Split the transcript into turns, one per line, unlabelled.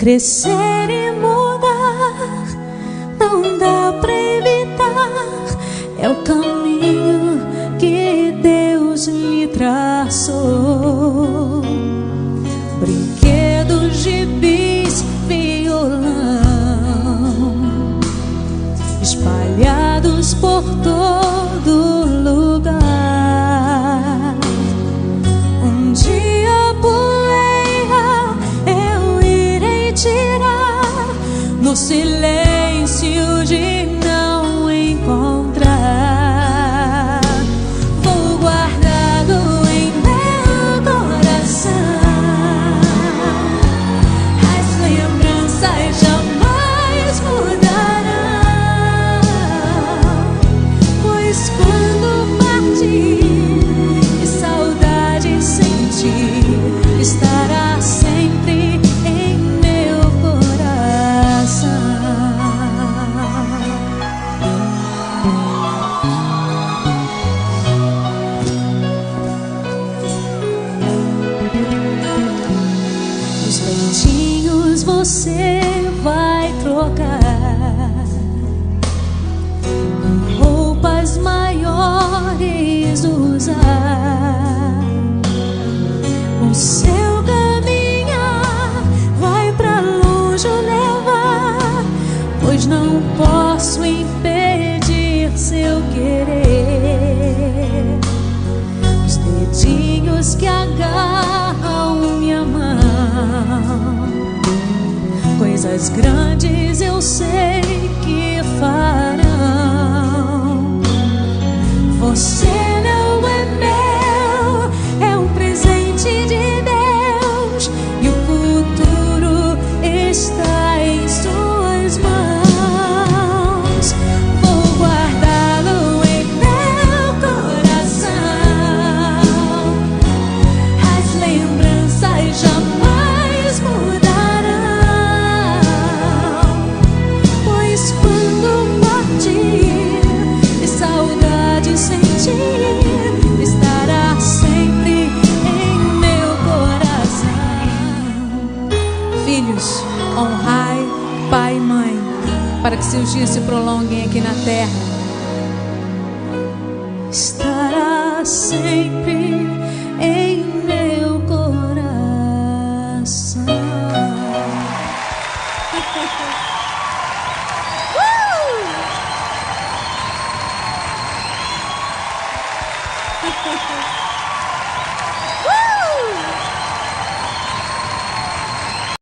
Crescer e mudar, não dá pra evitar. É o caminho que Deus lhe traçou. Brinquedos, gibis, violão, espalhados por todo lugar. Um dia poeira eu irei tirar no silêncio de não encontrar. Vou guardado em meu coração. As lembranças jamais mudarão, pois quando partir e saudade sentir, estará sempre em meu coração. Os dentinhos você vai trocar por roupas maiores usar. O seu caminhar vai pra longe levar, pois não posso impedir seu querer. Os dedinhos que agarram minha mão, coisas grandes eu sei que farão. Você não é meu, é um presente de Deus, e o futuro está Filhos, honrai pai e mãe, para que seus dias se prolonguem aqui na terra. Estará sempre em meu coração.